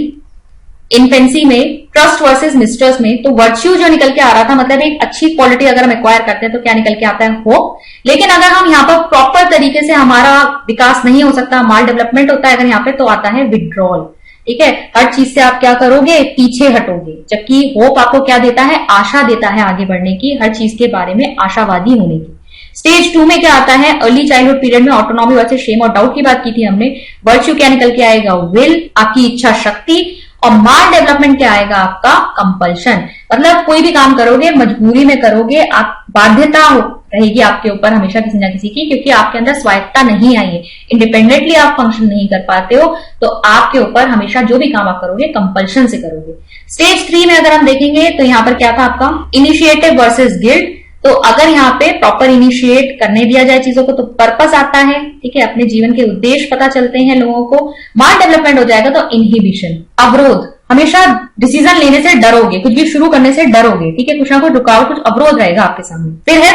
इन्फेंसी में ट्रस्ट वर्सेस मिस्ट्रस्ट में, तो वर्च्यू जो निकल के आ रहा था, मतलब एक अच्छी क्वालिटी अगर हम एक्वायर करते हैं तो क्या निकल के आता है, होप। लेकिन अगर हम यहाँ पर प्रॉपर तरीके से हमारा विकास नहीं हो सकता, माल डेवलपमेंट होता है अगर यहाँ पे, तो आता है विड्रॉल, ठीक है। हर चीज से आप क्या करोगे, पीछे हटोगे। जबकि होप आपको क्या देता है, आशा देता है आगे बढ़ने की, हर चीज के बारे में आशावादी होने की। स्टेज 2 में क्या आता है, अर्ली चाइल्डहुड पीरियड में ऑटोनॉमी वर्सेस शेम और डाउट की बात की थी हमने। वर्च्यू क्या निकल के आएगा, विल, आपकी इच्छा शक्ति। और माल डेवलपमेंट क्या आएगा, आपका कंपल्शन, मतलब कोई भी काम करोगे मजबूरी में करोगे, आप बाध्यता रहेगी आपके ऊपर हमेशा किसी ना किसी की, क्योंकि आपके अंदर स्वायत्ता नहीं आई है, इंडिपेंडेंटली आप फंक्शन नहीं कर पाते हो, तो आपके ऊपर हमेशा जो भी काम आप करोगे कंपल्शन से करोगे। स्टेज 3 में अगर हम देखेंगे तो यहाँ पर क्या था आपका, इनिशिएटिव वर्सेस गिल्ट। तो अगर यहाँ पे प्रॉपर इनिशिएट करने दिया जाए चीजों को तो पर्पस आता है, ठीक है, अपने जीवन के उद्देश्य पता चलते हैं लोगों को। माल डेवलपमेंट हो जाएगा तो इनहिबिशन, अवरोध, हमेशा डिसीजन लेने से डरोगे, कुछ भी शुरू करने से डरोगे, ठीक है, कुछ ना कुछ रुकावट, कुछ अवरोध रहेगा आपके सामने। फिर है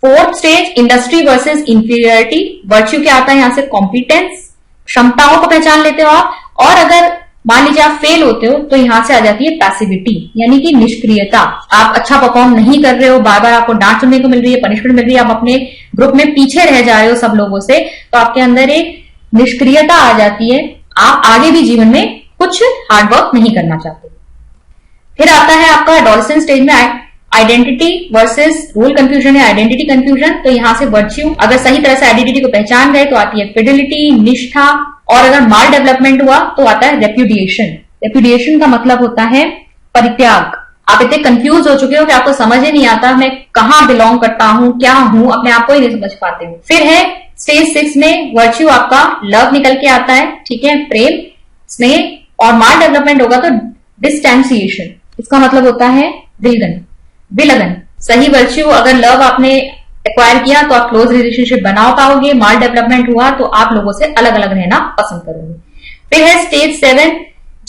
4th stage, industry versus inferiority. Virtue क्या आता है यहाँ से, कॉम्पिटेंस, क्षमताओं को पहचान लेते हो आप। और अगर मान लीजिए आप फेल होते हो तो यहां से आ जाती है पैसिविटी, यानी कि निष्क्रियता। आप अच्छा परफॉर्म नहीं कर रहे हो, बार बार आपको डांट सुनने को मिल रही है, पनिशमेंट मिल रही है, आप अपने ग्रुप में पीछे रह जा रहे हो सब लोगों से, तो आपके अंदर एक निष्क्रियता आ जाती है, आप आगे भी जीवन में कुछ हार्डवर्क नहीं करना चाहते। फिर आता है आपका एडोलसेंस स्टेज में आइडेंटिटी वर्सेस रोल कंफ्यूजन या आइडेंटिटी कंफ्यूजन। तो यहां से वर्च्यू, अगर सही तरह से आइडेंटिटी को पहचान गए तो आती है फिडिलिटी, निष्ठा। और अगर माल डेवलपमेंट हुआ तो आता है रेप्यूडिएशन। रेप्यूडिएशन का मतलब होता है परित्याग। आप इतने कंफ्यूज हो चुके हो कि आपको समझ ही नहीं आता मैं कहां बिलोंग करता हूं, क्या हूं, अपने आप को ही नहीं समझ पाते हो। फिर है स्टेज 6 में वर्च्यू आपका लव निकल के आता है, ठीक है, प्रेम, स्नेह। और माल डेवलपमेंट होगा तो डिस्टेंसिएशन, इसका मतलब होता है विलगन। सही वर्च्यू अगर लव आपने एक्वायर किया तो आप क्लोज रिलेशनशिप बना पाओगे, माल डेवलपमेंट हुआ तो आप लोगों से अलग अलग रहना पसंद करोगे। फिर है स्टेज 7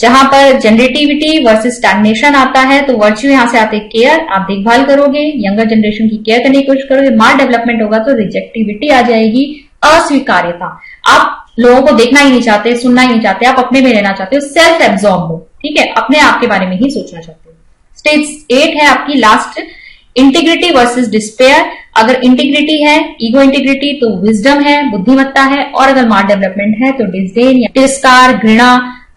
जहां पर जनरेटिविटी वर्सेस स्टैग्नेशन आता है। तो वर्च्यू यहां से आते केयर, आप देखभाल करोगे, यंगर जनरेशन की केयर करने की कोशिश करोगे। माल डेवलपमेंट होगा तो रिजेक्टिविटी आ जाएगी, अस्वीकार्यता, आप लोगों को देखना ही नहीं चाहते, सुनना ही नहीं चाहते, आप अपने में रहना चाहते हो, सेल्फ एब्जॉर्ब हो, ठीक है, अपने आप के बारे में ही सोचना चाहते हो। स्टेज 8 है आपकी लास्ट, इंटीग्रिटी वर्सेस डिस्पेयर। अगर इंटीग्रिटी है, ईगो इंटीग्रिटी, तो विजडम है, बुद्धिमत्ता है। और अगर माल डेवलपमेंट है तो डिस्डेन या तिरस्कार, घृणा,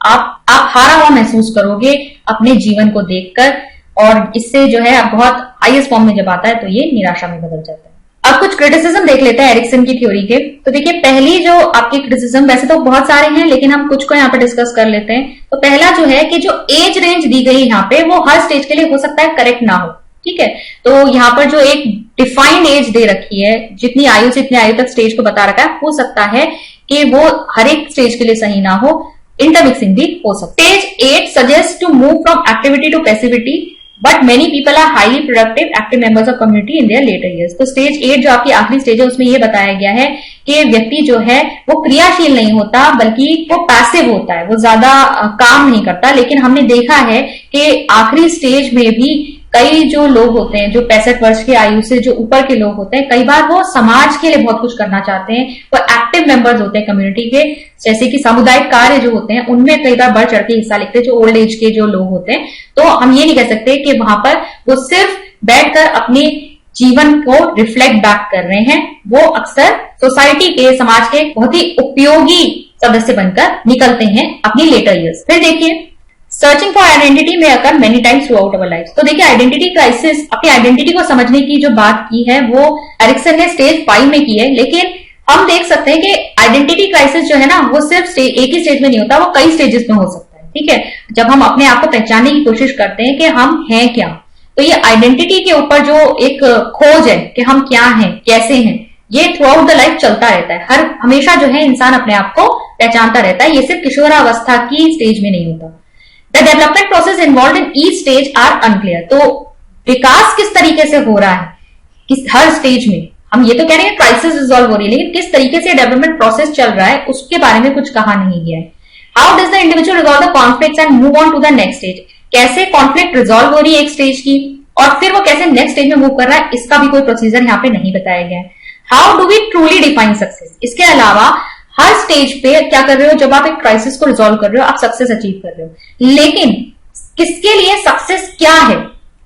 आप हारा हुआ महसूस करोगे अपने जीवन को देखकर, और इससे जो है आप बहुत हाईएस्ट फॉर्म में जब आता है तो ये निराशा में बदल जाता है। अब कुछ क्रिटिसिज्म देख लेते हैं एरिक्सन की थ्योरी के। तो देखिए, पहली जो आपकी क्रिटिसिज्म, वैसे तो बहुत सारे हैं लेकिन हम कुछ को यहाँ पे डिस्कस कर लेते हैं। तो पहला जो है कि जो एज रेंज दी गई यहाँ पे वो हर स्टेज के लिए हो सकता है करेक्ट ना हो, ठीक है। तो यहाँ पर जो एक डिफाइंड एज दे रखी है, जितनी आयु से इतनी आयु तक स्टेज को बता रखा है, हो सकता है कि वो हर एक स्टेज के लिए सही ना हो, इंटरमिक्सिंग भी हो सकता है। Stage 8 suggest to move from activity to passivity, but many people are highly productive active members of community in their later years. तो स्टेज 8 जो आपकी आखिरी स्टेज है उसमें यह बताया गया है कि व्यक्ति जो है वो क्रियाशील नहीं होता, बल्कि वो पैसिव होता है, वो ज्यादा काम नहीं करता। लेकिन हमने देखा है कि आखिरी स्टेज में भी कई जो लोग होते हैं, जो 65 वर्ष की आयु से जो ऊपर के लोग होते हैं, कई बार वो समाज के लिए बहुत कुछ करना चाहते हैं, वो एक्टिव मेंबर्स होते हैं कम्युनिटी के, जैसे कि सामुदायिक कार्य जो होते हैं उनमें कई बार बढ़ चढ़ के हिस्सा लेते हैं जो ओल्ड एज के जो लोग होते हैं। तो हम ये नहीं कह सकते कि वहां पर वो सिर्फ बैठकर अपने जीवन को रिफ्लेक्ट बैक कर रहे हैं, वो अक्सर सोसाइटी के, समाज के बहुत ही उपयोगी सदस्य बनकर निकलते हैं अपनी लेटर ईयर्स। फिर देखिए, सर्चिंग फॉर आइडेंटिटी में occur many times throughout our life. तो देखिए, आइडेंटिटी क्राइसिस, अपनी आइडेंटिटी को समझने की जो बात की है वो एरिक्सन ने स्टेज 5 में की है, लेकिन हम देख सकते हैं कि आइडेंटिटी क्राइसिस जो है ना वो सिर्फ एक ही स्टेज में नहीं होता, वो कई स्टेजेस में हो सकता है, ठीक है। जब हम अपने आप को पहचानने की कोशिश करते हैं कि हम हैं क्या, तो ये आइडेंटिटी के ऊपर जो एक खोज है कि हम क्या हैं, कैसे हैं, ये थ्रू आउट द लाइफ चलता रहता है। हमेशा जो है इंसान अपने आप को पहचानता रहता है, ये सिर्फ किशोरावस्था की स्टेज में नहीं होता। The development process involved in each stage are unclear। तो विकास किस तरीके से हो रहा है किस हर स्टेज में, हम ये तो कह रहे हैं क्राइसिस रिजॉल्व हो रही है, लेकिन किस तरीके से डेवलपमेंट प्रोसेस चल रहा है उसके बारे में कुछ कहा नहीं गया है। How does the individual resolve the conflicts and move on to the next stage. कैसे कॉन्फ्लिक्ट रिजॉल्व हो रही है एक स्टेज की, और फिर वो कैसे नेक्स्ट स्टेज में मूव कर रहा है, इसका भी कोई प्रोसीजर यहाँ पे नहीं बताया गया है। How do we truly define success. इसके अलावा हर स्टेज पे क्या कर रहे हो, जब आप एक क्राइसिस को रिजॉल्व कर रहे हो आप सक्सेस अचीव कर रहे हो, लेकिन किसके लिए सक्सेस क्या है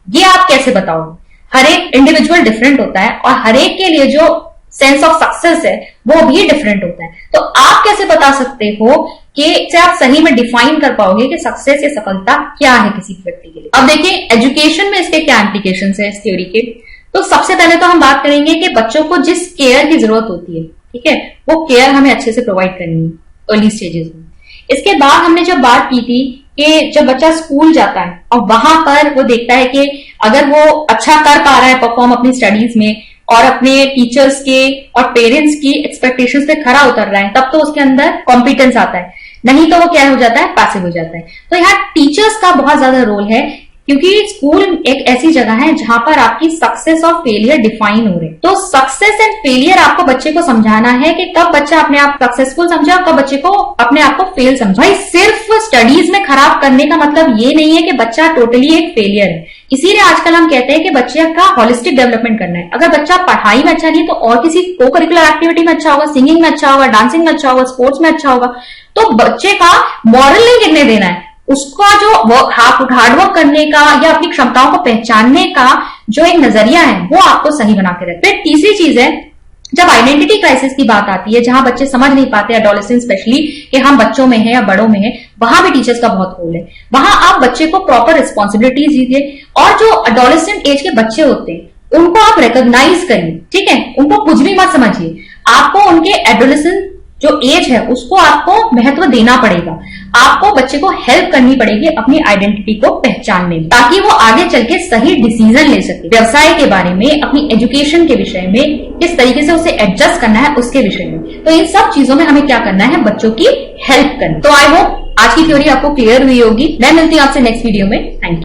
ये आप कैसे बताओगे। हर एक इंडिविजुअल डिफरेंट होता है और हर एक के लिए जो सेंस ऑफ सक्सेस है वो भी डिफरेंट होता है। तो आप कैसे बता सकते हो कि आप सही में डिफाइन कर पाओगे कि सक्सेस या सफलता क्या है किसी व्यक्ति के लिए। अब देखिए, एजुकेशन में इसके क्या इम्प्लीकेशंस है इस थ्योरी के। तो सबसे पहले तो हम बात करेंगे कि बच्चों को जिस केयर की जरूरत होती है, ठीक है, वो केयर हमें अच्छे से प्रोवाइड करनी है अर्ली स्टेजेस में। इसके बाद हमने जब बात की थी कि जब बच्चा स्कूल जाता है और वहां पर वो देखता है कि अगर वो अच्छा कर पा रहा है परफॉर्म अपनी स्टडीज में और अपने टीचर्स के और पेरेंट्स की एक्सपेक्टेशंस पे खरा उतर रहा है, तब तो उसके अंदर कॉम्पिटेंस आता है, नहीं तो वो क्या हो जाता है, पैसिव हो जाता है। तो यहाँ टीचर्स का बहुत ज्यादा रोल है, क्योंकि स्कूल एक ऐसी जगह है जहां पर आपकी सक्सेस और फेलियर डिफाइन हो रहे हैं। तो सक्सेस एंड फेलियर आपको बच्चे को समझाना है कि कब बच्चा अपने आप सक्सेसफुल समझे और कब बच्चे को अपने आप को फेल समझे। भाई, सिर्फ स्टडीज में खराब करने का मतलब ये नहीं है कि बच्चा टोटली एक फेलियर है। इसीलिए आजकल हम कहते हैं कि बच्चे का होलिस्टिक डेवलपमेंट करना है। अगर बच्चा पढ़ाई में अच्छा नहीं तो और किसी को करिकुलर एक्टिविटी में अच्छा होगा, सिंगिंग में अच्छा होगा, डांसिंग में अच्छा होगा, स्पोर्ट्स में अच्छा होगा। तो बच्चे का मॉरल नहीं गिरने देना है, उसका जो हार्डवर्क करने का या अपनी क्षमताओं को पहचानने का जो एक नजरिया है वो आपको सही बना के रखे। फिर तीसरी चीज है, जब आइडेंटिटी क्राइसिस की बात आती है, जहां बच्चे समझ नहीं पाते, एडोलेसेंस स्पेशली, कि हम बच्चों में है या बड़ों में है, वहां भी टीचर्स का बहुत रोल है। वहां आप बच्चे को प्रॉपर रिस्पॉन्सिबिलिटीज दीजिए, और जो एडोलेसेंट एज के बच्चे होते हैं उनको आप रिकॉग्नाइज करिए, ठीक है, उनको कुछ भी मत समझिए। आपको उनके एडोलेसेंट जो एज है उसको आपको महत्व देना पड़ेगा, आपको बच्चे को हेल्प करनी पड़ेगी अपनी आइडेंटिटी को पहचानने में, ताकि वो आगे चल के सही डिसीजन ले सके व्यवसाय के बारे में, अपनी एजुकेशन के विषय में, किस तरीके से उसे एडजस्ट करना है उसके विषय में। तो इन सब चीजों में हमें क्या करना है, बच्चों की हेल्प करनी। तो आई होप आज की थ्योरी आपको क्लियर हुई होगी। मैं मिलती हूँ आपसे नेक्स्ट वीडियो में। Thank you.